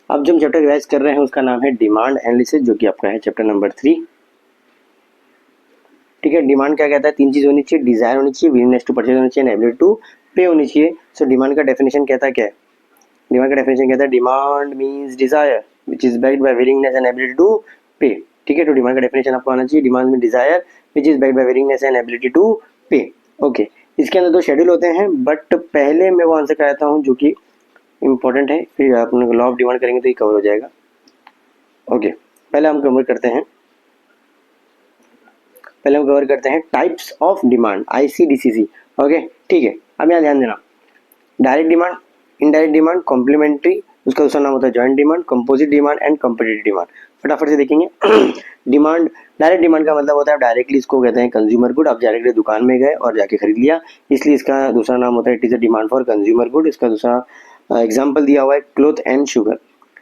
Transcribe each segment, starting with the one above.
अब जो हम चैप्टर रिवाइज कर रहे हैं उसका नाम है डिमांड एनालिसिस, जो कि आपका है चैप्टर नंबर 3। ठीक है, डिमांड क्या कहता है? 3 चीज होनी चाहिए, डिजायर होनी चाहिए, विलिंगनेस टू परचेज होनी चाहिए, एबिलिटी टू पे होनी चाहिए। सो डिमांड का डेफिनेशन कहता है क्या है? डिमांड का डेफिनेशन कहता है demand means desire which is backed by willingness and ability to pay. ठीक है, तो डिमांड का डेफिनेशन आपको आना चाहिए, demand means desire which is backed by willingness and ability to pay. Okay, इसके अंदर 2 शेड्यूल होते हैं, बट पहले मैं वो आंसर कराता हूँ जो कि इंपॉर्टेंट है, फिर आप लॉ ऑफ डिमांड करेंगे तो ये कवर हो जाएगा। ओके, पहले हम कवर करते हैं types of demand, ICDCC। Okay, ठीक है, अब यहाँ ध्यान देना, direct demand, indirect demand, complementary, उसका दूसरा नाम होता है joint demand, composite demand and competitive demand. फटाफट से देखेंगे। डिमांड, डायरेक्ट डिमांड का मतलब होता है डायरेक्टली, इसको कहते हैं कंज्यूमर गुड। आप डायरेक्टली दुकान में गए और जाके खरीद लिया, इसलिए इसका दूसरा नाम होता है it is a demand for consumer good. इसका दूसरा एग्जाम्पल दिया हुआ है cloth and sugar.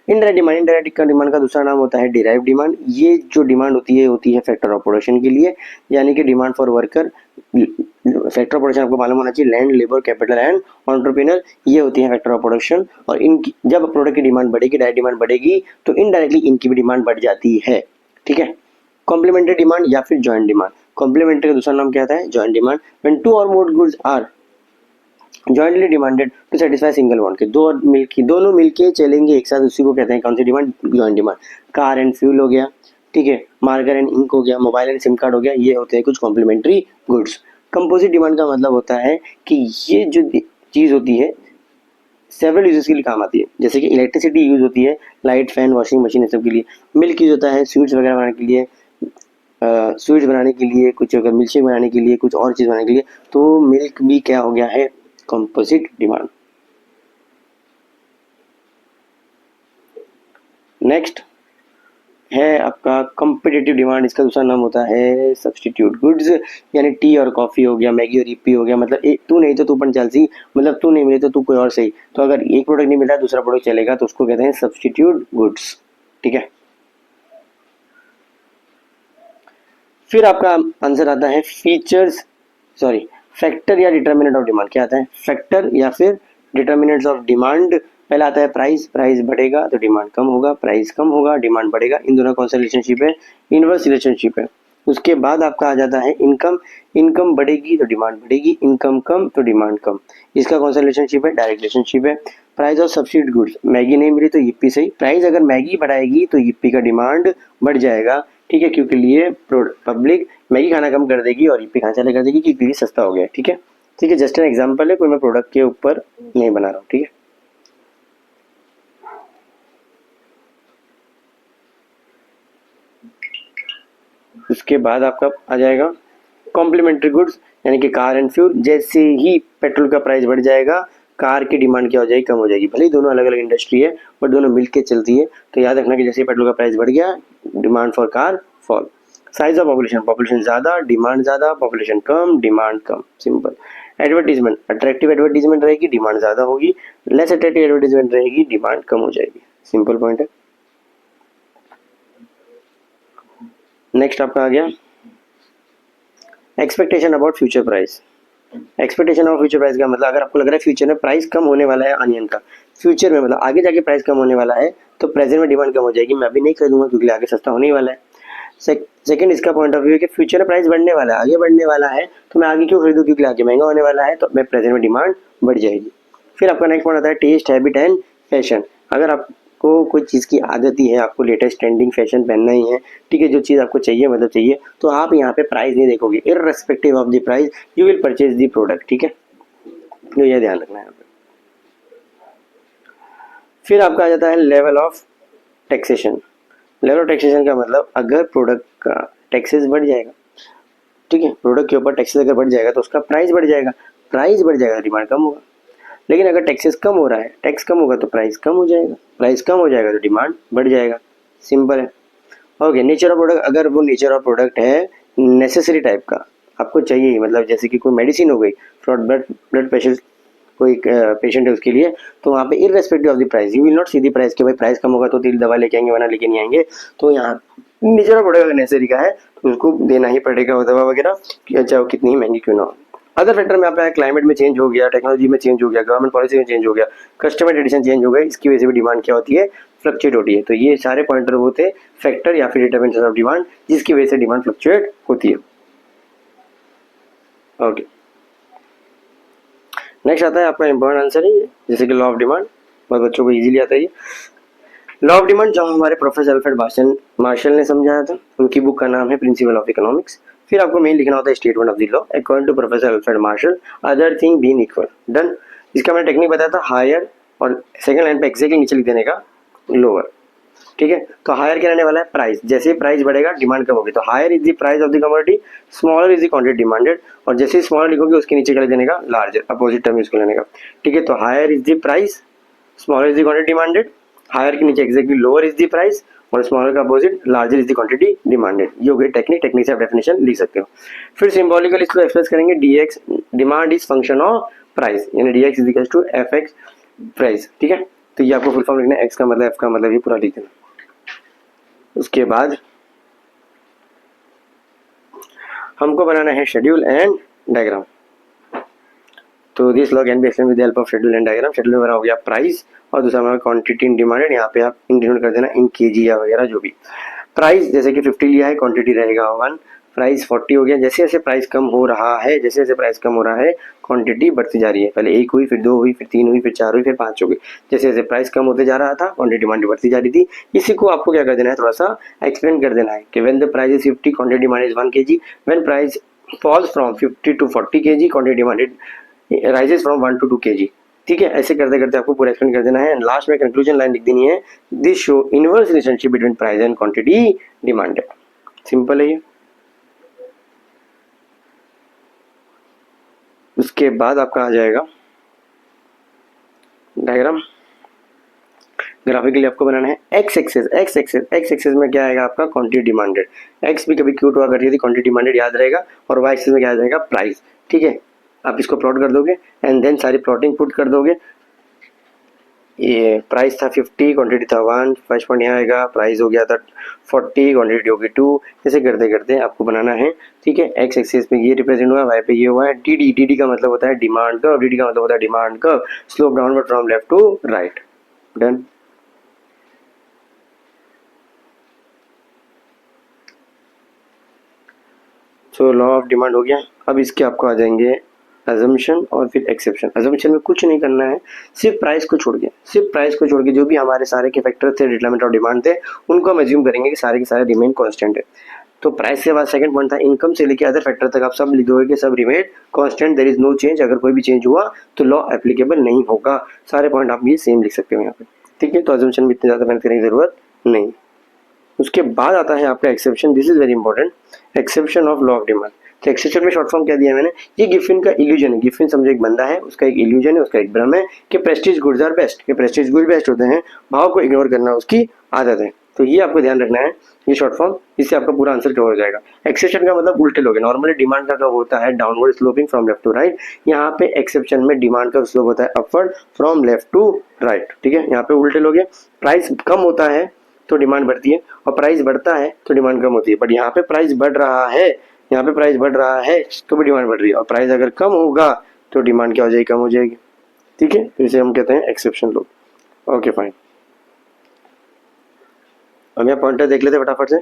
Indirect demand का दूसरा नाम होता है डिराइव डिमांड। ये जो डिमांड होती है फैक्टर ऑफ प्रोडक्शन के लिए, यानी कि demand for worker. Factor of production आपको मालूम होना चाहिए, land, labour, capital and entrepreneur, ये होती है फैक्टर ऑफ प्रोडक्शन। और इनकी जब प्रोडक्ट की डिमांड बढ़ेगी, डायरेक्ट डिमांड बढ़ेगी, तो इनडायरेक्टली इनकी भी डिमांड बढ़ जाती है। ठीक है, कॉम्प्लीमेंट्री डिमांड या फिर जॉइंट डिमांड। कॉम्प्लीमेंट्री का दूसरा नाम क्या है? Joint demand. व्हेन 2 और more goods are jointly demanded to satisfy single want, के दोनों मिलके चलेंगे एक साथ, उसी को कहते हैं कौन सी demand? Joint demand. Car and fuel हो गया, ठीक है, मार्कर एंड इंक हो गया, मोबाइल एंड सिम कार्ड हो गया, ये होते हैं कुछ कॉम्प्लीमेंट्री गुड्स। कंपोजिट डिमांड का मतलब होता है कि ये जो चीज होती है सेवरल यूजेस के लिए काम आती है, जैसे कि इलेक्ट्रिसिटी यूज होती है, लाइट, फैन, वॉशिंग मशीन, ये सब के लिए। मिल्क यूज होता है स्वीट्स वगैरह बनाने के लिए, स्वीट्स बनाने के लिए, कुछ अगर मिल्क शेक बनाने के लिए, कुछ और चीज बनाने के लिए, तो मिल्क भी क्या हो गया है? Composite demand. नेक्स्ट है आपका कॉम्पिटिटिव डिमांड। इसका दूसरा नाम होता है सब्स्टिट्यूट गुड्स, यानी टी और कॉफी हो गया, मैगी और ईपी हो गया। मतलब तू नहीं तो तू पण चलसी, मतलब तू नहीं मिले तो तू कोई और सही। तो अगर एक प्रोडक्ट नहीं मिला दूसरा प्रोडक्ट चलेगा, तो उसको कहते हैं सब्स्टिट्यूट गुड्स। ठीक है, फिर आपका आंसर आता है फैक्टर या डिटर्मिनेंट ऑफ डिमांड। क्या आता है? फैक्टर या फिर डिटर्मिनेंट्स ऑफ डिमांड। पहला आता है प्राइस बढ़ेगा तो डिमांड कम होगा, प्राइस कम होगा डिमांड बढ़ेगा। इन दोनों कौन सा रिलेशनशिप है? इनवर्स रिलेशनशिप है। उसके बाद आपका आ जाता है इनकम बढ़ेगी तो डिमांड बढ़ेगी, इनकम कम तो डिमांड कम। इसका कौन सा रिलेशनशिप है? डायरेक्ट रिलेशनशिप है। Price of substitute goods, Maggi नहीं मिली तो yippee सही, प्राइस अगर मैगी बढ़ाएगी तो yippee का डिमांड बढ़ जाएगा। ठीक है, क्योंकि लिए पब्लिक मैगी खाना कम कर देगी और yippee खाना चालू कर देगी क्योंकि सस्ता हो गया। ठीक है, जस्ट एन एग्जांपल है, कोई मैं प्रोडक्ट के ऊपर नहीं बना रहा हूँ। ठीक है, उसके बाद आपका आ जाएगा कॉम्प्लीमेंट्री गुड्स, यानी कि कार एंड फ्यूल। जैसे ही पेट्रोल का प्राइस बढ़ जाएगा, कार की डिमांड क्या हो जाएगी? कम हो जाएगी। भले ही दोनों अलग अलग इंडस्ट्री है, बट दोनों मिलकर चलती है। तो याद रखना कि जैसे पेट्रोल का प्राइस बढ़ गया, demand for car fall. Size of population ज़्यादा, डिमांड ज़्यादा, पॉपुलेशन कम, डिमांड कम। सिंपल। एडवर्टीजमेंट, अट्रैक्टिव एडवर्टीजमेंट रहेगी, डिमांड ज़्यादा होगी। लेस अट्रैक्टिव एडवर्टीजमेंट रहेगी, डिमांड कम हो जाएगी। सिंपल पॉइंट है। नेक्स्ट आपका आ गया expectation about future price. Expectation of future price का मतलब, अगर आपको लग रहा है फ्यूचर में प्राइस कम होने वाला है अनियन का, फ्यूचर में मतलब आगे जाके प्राइस कम होने वाला है, तो प्रेजेंट में डिमांड कम हो जाएगी, मैं अभी नहीं खरीदूंगा क्योंकि आगे सस्ता होने ही वाला है। सेकंड इसका पॉइंट ऑफ व्यू है कि फ्यूचर में प्राइस बढ़ने वाला है, आगे बढ़ने वाला है, तो मैं आगे क्यों खरीदूं क्योंकि आगे महंगा होने वाला है, तो मैं प्रेजेंट में डिमांड बढ़ जाएगी। फिर आपका नेक्स्ट पॉइंट आता है टेस्ट, हैबिट एंड फैशन। अगर आपको कोई चीज़ की आदत ही है, आपको लेटेस्ट ट्रेंडिंग फैशन पहनना ही है, ठीक है, जो चीज़ आपको चाहिए मतलब चाहिए, तो आप यहाँ पे प्राइस नहीं देखोगे, irrespective of the price you will purchase the product. ठीक है, तो यह ध्यान रखना है यहाँ पे। फिर आपका आ जाता है level of taxation. Level of taxation का मतलब, अगर प्रोडक्ट का टैक्सेस बढ़ जाएगा, ठीक है, प्रोडक्ट के ऊपर टैक्सेस अगर बढ़ जाएगा तो उसका प्राइस बढ़ जाएगा, प्राइस बढ़ जाएगा तो डिमांड कम होगा। लेकिन अगर टैक्सेस कम हो रहा है, टैक्स कम होगा तो प्राइस कम हो जाएगा, प्राइस कम हो जाएगा तो डिमांड बढ़ जाएगा। सिंपल है। ओके, नेचर ऑफ प्रोडक्ट, अगर वो नेचर ऑफ प्रोडक्ट है नेसेसरी टाइप का, आपको चाहिए, मतलब जैसे कि कोई मेडिसिन हो गई, ब्लड प्रेशर कोई पेशेंट है उसके लिए, तो वहाँ पे irrespective of the price you will not see the price कि भाई प्राइस कम होगा तो तेरी दवा लेके आएंगे वरना लेके नहीं आएंगे। तो यहाँ नेचर ऑफ प्रोडक्ट अगर नेसेसरी का है तो उसको देना ही पड़ेगा वो दवा वगैरह, चाहे वो कितनी ही महंगी क्यों ना हो। अदर फैक्टर में आपका क्लाइमेट में चेंज हो गया, टेक्नोलॉजी में चेंज हो गया, गवर्नमेंट पॉलिसी में चेंज हो गया, कस्टमर ट्रेडिशन चेंज हो गया, इसकी वजह से भी डिमांड क्या होती है, फ्लक्चुएट होती है। तो ये सारे पॉइंटर होते हैं फैक्टर या फिर डिटरमिनेंट्स ऑफ डिमांड, जिसकी वजह से डिमांड फ्लक्चुएट होती है। ओके, नेक्स्ट आता है आपका इंपॉर्टेंट आंसर है जैसे कि लॉ ऑफ डिमांड, बहुत बच्चों को इजीली आता है ये लॉ ऑफ डिमांड, जो हमारे प्रोफेसर अल्फ्रेड मार्शल ने समझाया था। उनकी बुक का नाम है प्रिंसिपल ऑफ इकोनॉमिक्स। फिर आपको मेन लिखना होता है statement of the law according to professor Alfred Marshall, other thing being equal. Done. इसका मैंने टेक्निक बताया था, हायर और सेकंड लाइन पे एग्जैक्टली नीचे लिख देने का लोअर। ठीक है, तो हायर क्या रहने वाला है, प्राइस। जैसे ही प्राइस बढ़ेगा डिमांड कम होगी, तो higher is the price of the commodity, smaller is the quantity demanded, और जैसे ही स्मॉलर लिखोगे उसके नीचे क्या लिख देने का, लार्जर, अपोजिट टर्म यूज कर लेने का। ठीक है, तो higher is the price, smaller is the quantity demanded, higher के नीचे exactly lower is the price, और स्मॉलर का opposite larger is the quantity demanded. ये हो गई टेक्निक से आप डेफिनेशन लिख सकते हो। फिर सिंबॉलिकली इसको एक्सप्रेस करेंगे, DX demand is function of price, यानी DX is equal to F X price. ठीक है, तो ये आपको फुल फॉर्म लिखना है, एक्स का मतलब एफ का मतलब ये पूरा लिख देना। उसके बाद हमको बनाना है शेड्यूल एंड डायग्राम। तो this law can be explain with the help of schedule and diagram. Schedule में बना हो गया प्राइस, और दूसरा हमारा क्वांटिटी इन डिमांडेड, यहाँ पे आप इन डिनोट कर देना इन केजी या वगैरह जो भी। प्राइस जैसे कि 50 लिया है, क्वांटिटी रहेगा 1, प्राइस 40 हो गया। जैसे जैसे प्राइस कम हो रहा है, जैसे जैसे प्राइस कम हो रहा है क्वांटिटी बढ़ती जा रही है। पहले 1 हुई, फिर 2 हुई, फिर 3 हुई, फिर 4 हुई, फिर 5 हो गई। जैसे जैसे प्राइस कम होते जा रहा था क्वांटिटी डिमांड बढ़ती जा रही थी। इसी को आपको क्या कर देना है, थोड़ा सा एक्सप्लेन कर देना है कि when the price is 50 quantity demand is 1 kg, when price falls from 50 to 40 kg quantity demanded rises from 1 to 2 kg। ठीक है, ऐसे करते करते आपको पूरा एक्सप्लेन कर देना है। लास्ट में कंक्लूजन लाइन लिख देनी है, this show inverse relationship between price and quantity demanded. Simple है ये। उसके बाद आपका आ जाएगा डायग्राम। ग्राफिकली आपको बनाना है एक्स एक्सेस में क्या आएगा आपका, क्वांटिटी डिमांडेड। एक्स भी कभी क्यूट हुआ करती थी, क्वांटिटी डिमांडेड याद रहेगा, और वाई एक्सेस में क्या आ जाएगा, प्राइस। ठीक है, आप इसको प्लॉट कर दोगे एंड देन सारी प्लॉटिंग पुट कर दोगे। ये प्राइस था 50, क्वांटिटी था 1, फर्स्ट पॉइंट यहाँ आएगा, प्राइस हो गया था 40, क्वांटिटी होगी 2, ऐसे करते करते आपको बनाना है। ठीक है, एक्स एक्सिस में ये रिप्रेजेंट हुआ, वाई पे ये हुआ है। डी का मतलब होता है डिमांड कर्व, डी का मतलब होता है demand curve, slope downward from left to right. Done. So law of demand हो गया। अब इसके आपको आ जाएंगे अजम्पशन और फिर एक्सेप्शन। अजम्पशन में कुछ नहीं करना है, सिर्फ प्राइस को छोड़ के जो भी हमारे सारे के फैक्टर थे डिटरमिनेंट ऑफ डिमांड थे, उनको हम एज्यूम करेंगे कि सारे के सारे रिमेन कांस्टेंट है। तो प्राइस के बाद सेकंड पॉइंट था इनकम से लेके अदर फैक्टर तक आप सब लिख दोगे कि सब remain constant, there is no change. अगर कोई भी चेंज हुआ तो लॉ एप्लीकेबल नहीं होगा। सारे पॉइंट आप ये सेम लिख सकते हो यहाँ पे। ठीक है, तो अजम्पशन में इतनी ज़्यादा मेहनत करने की जरूरत नहीं। उसके बाद आता है आपका exception. This is very important, exception of law of demand. तो एक्सेप्शन में शॉर्ट फॉर्म क्या दिया मैंने, ये गिफिन का इल्यूजन है। गिफिन समझो एक बंदा है, उसका एक इल्यूजन है, उसका एक भ्रम है कि प्रेस्टीज गुड्स आर बेस्ट, कि प्रेस्टीज गुड बेस्ट होते हैं, भाव को इग्नोर करना उसकी आदत है। तो ये आपको ध्यान रखना है, ये शॉर्ट फॉर्म, इससे आपका पूरा आंसर कवर हो जाएगा। एक्सेप्शन का मतलब उल्टे लोग, नॉर्मली डिमांड का कर्व होता है downward sloping from left to right, यहाँ पे एक्सेप्शन में डिमांड का स्लोप होता है upward from left to right. ठीक है, यहाँ पे उल्टे लोग, प्राइस कम होता है तो डिमांड बढ़ती है, और प्राइस बढ़ता है तो डिमांड कम होती है। बट यहाँ पे प्राइस बढ़ रहा है, यहाँ पे प्राइस बढ़ रहा है तो भी डिमांड बढ़ रही है, और प्राइस अगर कम होगा तो डिमांड क्या हो जाएगी, कम हो जाएगी। ठीक है, तो इसे हम कहते हैं एक्सेप्शन लॉ। ओके फाइन, अब यहाँ पॉइंटर देख लेते फटाफट से।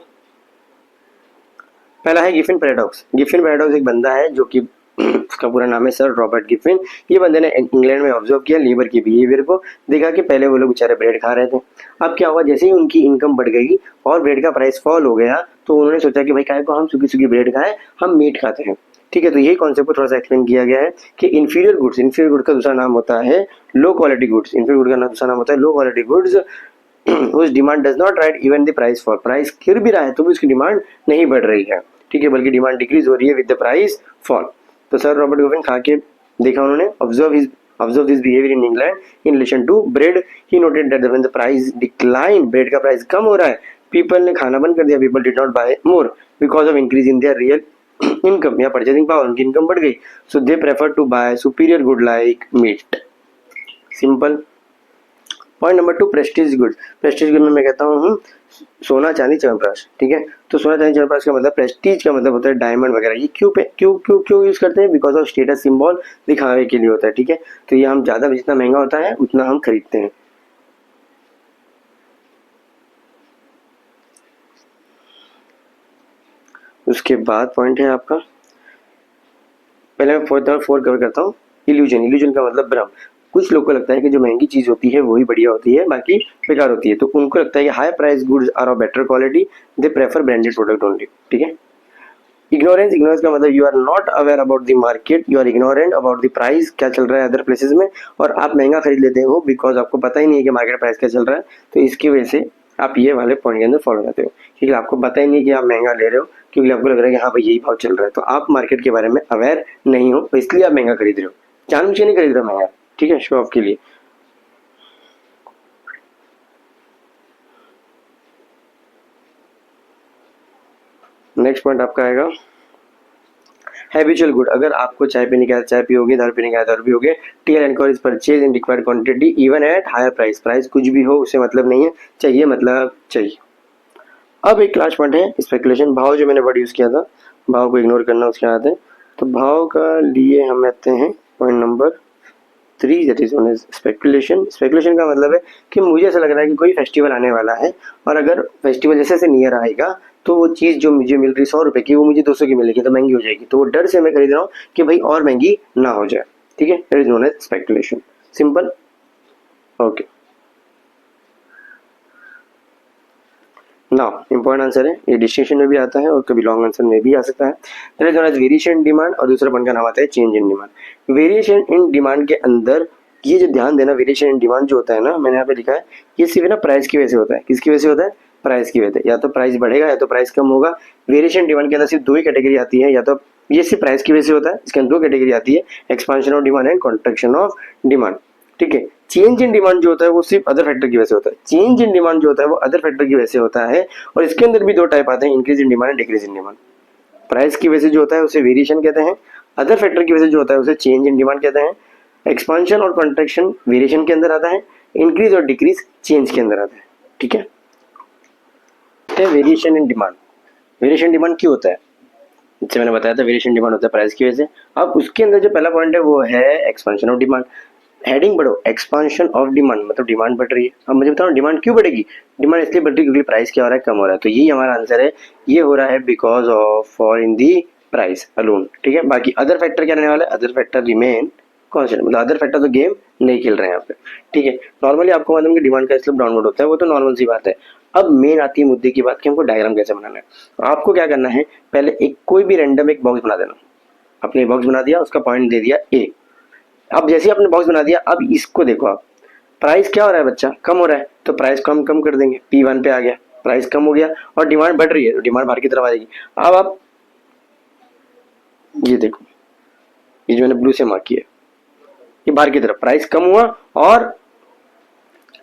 पहला है गिफिन पैराडॉक्स। गिफिन पैराडॉक्स एक बंदा है जो कि उसका पूरा नाम है सर रॉबर्ट गिफिन। ये बंदे ने इंग्लैंड में ऑब्जर्व किया लेबर के बिहेवियर को, देखा कि पहले वो लोग बेचारे ब्रेड खा रहे थे, अब क्या हुआ जैसे ही उनकी इनकम बढ़ गई और ब्रेड का प्राइस फॉल हो गया, तो उन्होंने सोचा कि भाई काहे को हम सूखी सूखी ब्रेड खाएं, हम मीट खाते हैं। ठीक है, तो यही कॉन्सेप्ट को थोड़ा सा एक्सप्लेन किया गया है कि इन्फीरियर गुड्स का दूसरा नाम होता है low quality goods. Inferior good का दूसरा नाम होता है लो क्वालिटी गुड्स उस demand does not right even the price fall. Price गिर भी रहा है तो भी उसकी डिमांड नहीं बढ़ रही है। ठीक है, बल्कि डिमांड डिक्रीज हो रही है विद द प्राइस फॉल। तो सर रॉबर्ट गिफिन खा के देखा उन्होंने, observe this behaviour in England in relation to bread. He noted that when the price decline, bread का प्राइस कम हो रहा है, पीपल ने खाना बंद कर दिया, people did not buy more because of increase in their real income या परचेसिंग पावर, उनकी इनकम बढ़ गई, so they prefer to buy superior good like meat. Simple. Point number 2 prestige goods. Prestige good में मैं कहता हूँ सोना चांदी च्यवनप्राश, ठीक है। तो सोना चांदी च्यवनप्राश का मतलब, प्रेस्टीज का मतलब होता है डायमंड वगैरह। ये क्यों यूज करते हैं? बिकॉज ऑफ स्टेटस सिंबल दिखाने के लिए होता है, ठीक है। तो ये हम ज्यादा जितना महंगा होता है उतना हम खरीदते हैं। उसके बाद पॉइंट है आपका, पहले मैं 4 कवर करता हूँ। इल्यूजन का मतलब भ्रम। कुछ लोग को लगता है कि जो महंगी चीज होती है वही बढ़िया होती है, बाकी बेकार होती है। तो उनको लगता है कि high price goods are of better quality, they prefer branded product only, ठीक है। इग्नोरेंस का मतलब you are not aware about the market, you are ignorant about the price, क्या चल रहा है अदर प्लेसेस में, और आप महंगा खरीद लेते हो बिकॉज आपको पता ही नहीं है कि मार्केट प्राइस क्या चल रहा है। तो इसकी वजह से आप ये वाले पॉइंट के अंदर फॉलो करते हो, क्योंकि आपको पता ही नहीं कि आप महंगा ले रहे हो, क्योंकि आपको लग रहा है कि हाँ भाई यही भाव चल रहा है। तो आप मार्केट के बारे में अवेयर नहीं हो, तो इसलिए आप महंगा खरीद रहे हो, जानबूझ के नहीं खरीद रहे हो महंगा, ठीक है, शो ऑफ के लिए। नेक्स्ट पॉइंट आपका आएगा हैबिचुअल गुड। अगर आपको चाय पीने का चाय पियोगे, दारू पीने का दारू पियोगे। टीएल encourage purchase in required quantity even at higher price. Price कुछ भी हो उससे मतलब नहीं है, चाहिए मतलब चाहिए। अब एक लास्ट पॉइंट है स्पेकुलेशन। भाव जो मैंने वर्ड यूज किया था, भाव को इग्नोर करना, उसके आते हैं। तो भाव का लिए हम आते हैं point number 3, that is known as speculation. Speculation का मतलब है कि मुझे ऐसा लग रहा है कि कोई फेस्टिवल आने वाला है, और अगर फेस्टिवल जैसे जैसे नियर आएगा तो वो चीज़ जो मुझे मिल रही 100 रुपये की, वो मुझे 200 की मिलेगी, तो महंगी हो जाएगी। तो वो डर से मैं खरीद रहा हूँ कि भाई और महंगी ना हो जाए, ठीक है। That is known as speculation, simple, okay. Now important answer है, ये डिस्टिंक्शन में भी आता है और कभी लॉन्ग आंसर में भी आ सकता है। That is known as variation in demand, और दूसरा पॉइंट का नाम आता है change in demand. Variation in demand के अंदर ये जो ध्यान देना, वेरिएशन इन डिमांड जो होता है ना, मैंने यहाँ पे लिखा है, ये सिर्फ ना प्राइस की वजह से होता है। किसकी वजह से होता है? प्राइस की वजह से। या तो प्राइस बढ़ेगा या तो प्राइस कम होगा। वेरिएशन डिमांड के अंदर सिर्फ 2 ही कैटेगरी आती है, या तो ये सिर्फ प्राइस की वजह से होता है, इसके अंदर 2 कैटेगरी आती है, expansion of demand and contraction of demand, ठीक है। चेंज इन डिमांड जो होता है वो सिर्फ अदर फैक्टर की वजह से होता है। चेंज इन डिमांड जो होता है वो अदर फैक्टर की वजह से होता है, और इसके अंदर भी 2 टाइप आते हैं, increase in demand and decrease in demand. Price की वजह से जो होता है उसे वेरिएशन कहते हैं, अदर फैक्टर की वजह से जो होता है उसे चेंज इन डिमांड कहते हैं। एक्सपांशन और कॉन्ट्रैक्शन वेरिएशन के अंदर आता है, इंक्रीज और डिक्रीज चेंज के अंदर आता है, ठीक है। Variation in demand, variation demand क्यों होता है? जैसे मैंने बताया था, वेरिएशन डिमांड होता है प्राइस की वजह से। अब उसके अंदर जो पहला पॉइंट है वो है एक्सपांशन ऑफ डिमांड। हेडिंग बढ़ो, एक्सपांशन ऑफ डिमांड मतलब डिमांड बढ़ रही है। अब मुझे बताओ डिमांड क्यों बढ़ेगी? डिमांड इसलिए बढ़ रही है क्योंकि प्राइस क्या हो रहा है? कम हो रहा है। तो यही हमारा आंसर है, ये हो रहा है because of for in the price alone, ठीक है। बाकी अदर फैक्टर क्या रहने वाला है? अदर फैक्टर रिमेन कॉन्स्टेंट, मतलब अदर फैक्टर तो गेम नहीं खेल रहे हैं यहाँ पे, ठीक है। नॉर्मली आपको मालूम है कि डिमांड का स्लोप डाउनवर्ड होता है, वो तो नॉर्मल सी बात है। अब मेन आती है मुद्दे की बात कि हमको डायग्राम कैसे बनाना है। आपको क्या करना है, पहले एक कोई भी रैंडम एक बॉक्स बना देना। आपने बॉक्स बना दिया, उसका पॉइंट दे दिया ए। अब जैसे ही आपने बॉक्स बना दिया, अब इसको देखो आप, प्राइस क्या हो रहा है बच्चा? कम हो रहा है, तो प्राइस कम कम कर देंगे, P1 पे आ गया, प्राइस कम हो गया, और डिमांड बढ़ रही है तो डिमांड बाहर की तरफ आ जाएगी। अब आप ये देखो, ये जो मैंने ब्लू से मार्क किया, ये बाहर की तरफ प्राइस कम हुआ और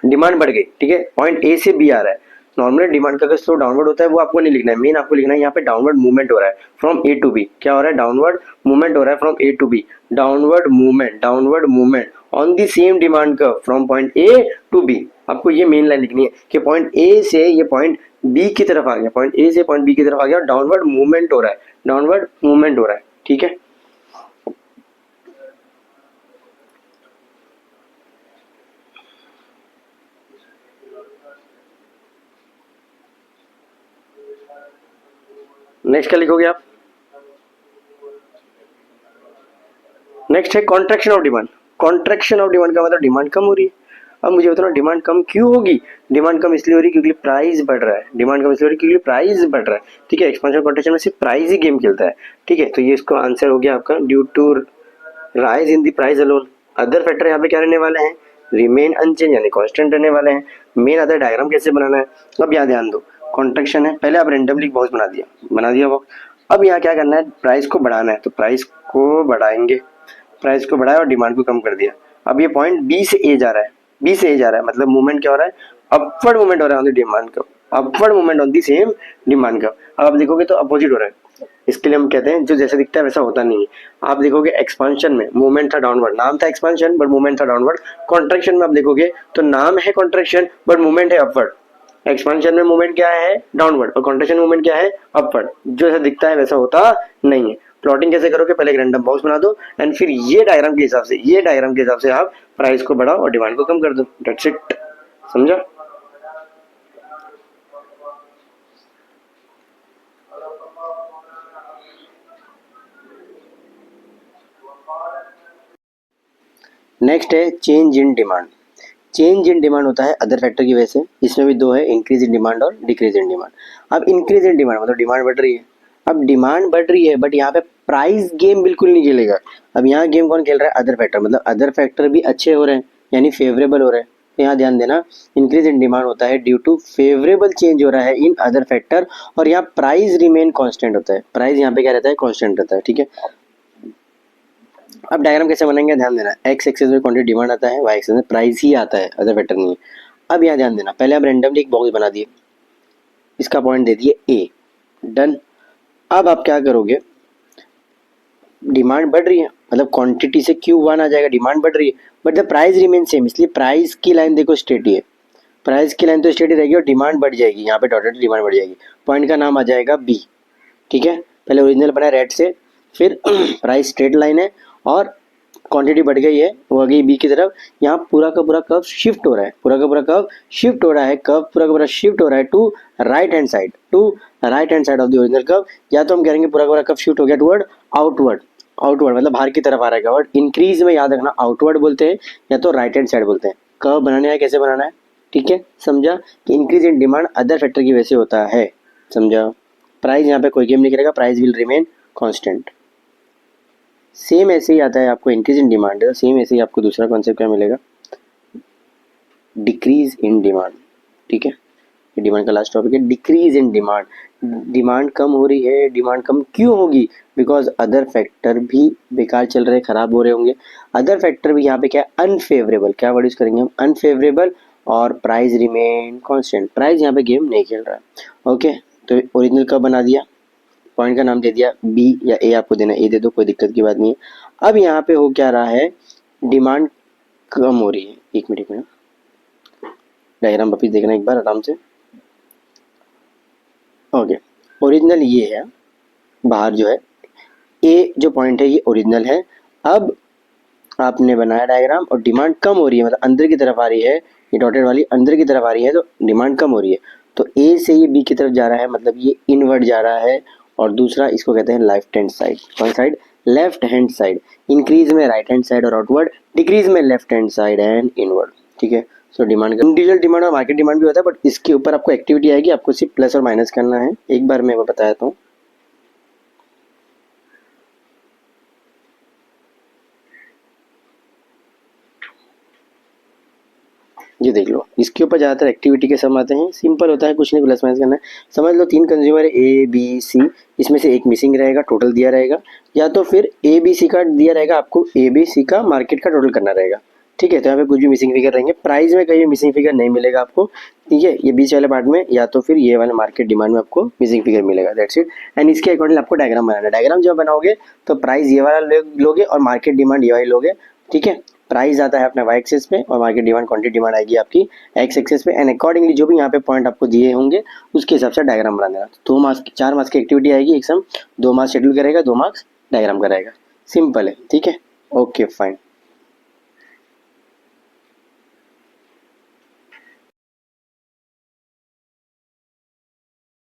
डिमांड बढ़ गई, ठीक है। पॉइंट ए से बी आ रहा है। नॉर्मली डिमांड का अगर स्लो डाउनवर्ड होता है वो आपको नहीं लिखना है, मेन आपको लिखना है यहाँ पे डाउनवर्ड मूवमेंट हो रहा है फ्रॉम ए टू बी। क्या हो रहा है? डाउनवर्ड मूवमेंट हो रहा है from A to B. Downward movement on the same demand curve from point A to B. आपको ये मेन लाइन लिखनी है कि पॉइंट ए से ये पॉइंट बी की तरफ आ गया, पॉइंट ए से पॉइंट बी की तरफ आ गया, डाउनवर्ड मूवमेंट हो रहा है, डाउनवर्ड मूवमेंट हो रहा है, ठीक है। नेक्स्ट क्या लिखोगे आप? नेक्स्ट है contraction of demand. Contraction of demand का मतलब डिमांड कम हो रही है। अब मुझे बताना डिमांड कम क्यों होगी? डिमांड कम इसलिए हो रही है क्योंकि प्राइस बढ़ रहा है। डिमांड कम इसलिए हो रही है क्योंकि प्राइस बढ़ रहा है, ठीक है। एक्सपेंशन कॉन्ट्रैक्शन में सिर्फ प्राइस ही गेम खेलता है, ठीक है। तो ये इसको आंसर हो गया आपका due to rise in the price alone. Other factor यहाँ पे क्या रहने वाले हैं? रिमेन अनचेंज यानी कांस्टेंट रहने वाले हैं। मेन अदर डायग्राम कैसे बनाना है? अब यहाँ ध्यान दो, कॉन्ट्रैक्शन है, पहले आप रैंडमली बॉक्स बना दिया बॉक्स। अब यहाँ क्या करना है? प्राइस को बढ़ाना है, तो प्राइस को बढ़ाएंगे, प्राइस को बढ़ाया और डिमांड को कम कर दिया। अब ये पॉइंट बी से ए जा रहा है, बी से ए जा रहा है, मतलब मूवमेंट क्या हो रहा है? अपवर्ड मूवमेंट हो रहा है ऑन द डिमांड का, upward movement on the same demand का। अब आप देखोगे तो अपोजिट हो रहा है, इसके लिए हम कहते हैं जो जैसे दिखता है वैसा होता नहीं है। आप देखोगे एक्सपांशन में मूवमेंट था डाउनवर्ड, नाम था एक्सपांशन बट मूवमेंट था डाउनवर्ड। कॉन्ट्रैक्शन में आप देखोगे तो नाम है कॉन्ट्रैक्शन बट मूवमेंट है अपवर्ड। एक्सपांशन में मूवमेंट क्या है डाउनवर्ड और कॉन्ट्रैक्शन मूवमेंट क्या है अपवर्ड। जो जैसा दिखता है वैसा होता नहीं है। प्लॉटिंग कैसे करोगे, पहले एक रैंडम बॉक्स बना दो एंड फिर ये डायग्राम के हिसाब से आप प्राइस को बढ़ाओ और डिमांड को कम कर दो। That's it. समझा? नेक्स्ट है change in demand. Change in demand होता है अदर फैक्टर की वजह से। इसमें भी दो है, इंक्रीज इन डिमांड और डिक्रीज इन डिमांड। अब इंक्रीज इन डिमांड मतलब डिमांड बढ़ रही है। अब डिमांड बढ़ रही है बट यहाँ पे प्राइस गेम बिल्कुल नहीं खेलेगा। अब यहाँ गेम कौन खेल रहा है, अदर फैक्टर। मतलब अदर फैक्टर भी अच्छे हो रहे हैं यानी फेवरेबल हो रहे हैं। तो यहाँ ध्यान देना, इंक्रीज इन डिमांड होता है ड्यू टू फेवरेबल चेंज हो रहा है इन अदर फैक्टर, और यहाँ प्राइस रिमेन कांस्टेंट होता है। प्राइस यहाँ पे क्या रहता है, कांस्टेंट रहता है। ठीक है, अब डायग्राम कैसे बनेंगे ध्यान देना। एक्स एक्सिस में क्वांटिटी डिमांड आता है, वाई एक्सिस में प्राइस ही आता है, अदर फैक्टर नहीं है। अब यहाँ ध्यान देना, पहले हम रैंडमली एक बॉक्स बना दिए, इसका पॉइंट दे दिए ए, डन। अब आप क्या करोगे, डिमांड बढ़ रही है मतलब क्वांटिटी से Q1 आ जाएगा, डिमांड बढ़ रही है but the price remain same, इसलिए प्राइस की लाइन देखो स्ट्रेट ही है। प्राइस की लाइन तो स्ट्रेट ही रहेगी और डिमांड बढ़ जाएगी, यहाँ पे डॉटेड डिमांड बढ़ जाएगी। पॉइंट का नाम आ जाएगा बी। ठीक है, पहले ओरिजिनल बना रेड से, फिर प्राइस स्ट्रेट लाइन है और क्वांटिटी बढ़ गई है, वो आ गई बी की तरफ। यहाँ पूरा का पूरा कर्व शिफ्ट हो रहा है, पूरा का पूरा कर्व शिफ्ट हो रहा है, कर्व पूरा का पूरा शिफ्ट हो रहा है to right hand side, to right hand side of the original curve. या तो हम कहेंगे पूरा का पूरा कर्व शिफ्ट हो गया टुवर्ड आउटवर्ड, आउटवर्ड मतलब बाहर की तरफ आ रहा है कर्व। इंक्रीज में याद रखना आउटवर्ड बोलते हैं या तो राइट हैंड साइड बोलते हैं। कर्व बनाने है कैसे बनाना है, ठीक है, समझा कि increase in demand other factor की वजह से होता है, समझा। प्राइस यहाँ पे कोई गेम नहीं करेगा, price will remain constant. Same ऐसे ही आता है आपको इंक्रीज इन डिमांड है, सेम ऐसे ही आपको दूसरा कॉन्सेप्ट क्या मिलेगा, डिक्रीज इन डिमांड। ठीक है, ये डिमांड का लास्ट टॉपिक है, डिक्रीज इन डिमांड। डिमांड कम हो रही है, डिमांड कम क्यों होगी, बिकॉज अदर फैक्टर भी बेकार चल रहे, खराब हो रहे होंगे। अदर फैक्टर भी यहाँ पे क्या है, अनफेवरेबल। क्या वर्ड यूज करेंगे हम, अनफेवरेबल, और प्राइस रिमेन कांस्टेंट। प्राइस यहाँ पे गेम नहीं खेल रहा है। ओके, तो ओरिजिनल कब बना दिया, पॉइंट का नाम दे दिया बी या ए, आपको देना ए दे दो, कोई दिक्कत की बात नहीं है। अब यहाँ पे हो क्या रहा है, डिमांड कम हो रही है। एक मिनट डायग्राम वापिस देखना एक बार आराम से। ओके, ओरिजिनल ये है, बाहर जो है ए जो पॉइंट है ये ओरिजिनल है। अब आपने बनाया डायग्राम और डिमांड कम हो रही है, मतलब अंदर की तरफ आ रही है, ये डॉटेड वाली अंदर की तरफ आ रही है, तो डिमांड कम हो रही है। तो ए से ये बी की तरफ जा रहा है, मतलब ये इनवर्ड जा रहा है। और दूसरा इसको कहते हैं लेफ्ट हैंड साइड। कौन side, left hand side. Increase में राइट हैंड साइड और आउटवर्ड, डिक्रीज में left hand side and inward. ठीक है, सो डिमांड इंडिविजुअल डिमांड और मार्केट डिमांड भी होता है, बट इसके ऊपर आपको एक्टिविटी आएगी, आपको सिर्फ प्लस और माइनस करना है। एक बार मैं वो बताया था। ये देख लो, इसके ऊपर ज़्यादातर एक्टिविटी के सम आते हैं। सिंपल होता है, कुछ नहीं, प्लस माइनस करना है। समझ लो 3 कंज्यूमर है ए बी सी, इसमें से एक मिसिंग रहेगा, टोटल दिया रहेगा। या तो फिर ए बी सी का दिया रहेगा, आपको ए बी सी का मार्केट का टोटल करना रहेगा। ठीक है, तो यहाँ पे कुछ भी मिसिंग फिगर रहेंगे। प्राइस में कहीं मिसिंग फिगर नहीं मिलेगा आपको। ठीक है, ये बीच वाले पार्ट में या तो फिर ये वाले मार्केट डिमांड में आपको मिसिंग फिगर मिलेगा। That's it. एंड इसके अकॉर्डिंग आपको डायग्राम बनाना है। डायग्राम जब बनाओगे तो प्राइस ये वाला लोगे और मार्केट डिमांड ये वाली लोगे। ठीक है, प्राइस आता है अपना वाई एक्सिस पे और मार्केट डिमांड क्वांटिटी डिमांड आएगी आपकी एक्स एक्सिस पे। एंड अकॉर्डिंगली जो भी यहाँ पे पॉइंट आपको दिए होंगे उसके हिसाब से डायग्राम बना देना। 2 मार्क्स 4 मार्क्स की एक्टिविटी आएगी, एक सम 2 मार्क्स शेड्यूल करेगा, 2 मार्क्स डायग्राम कराएगा। सिंपल है, ठीक है, ओके फाइन।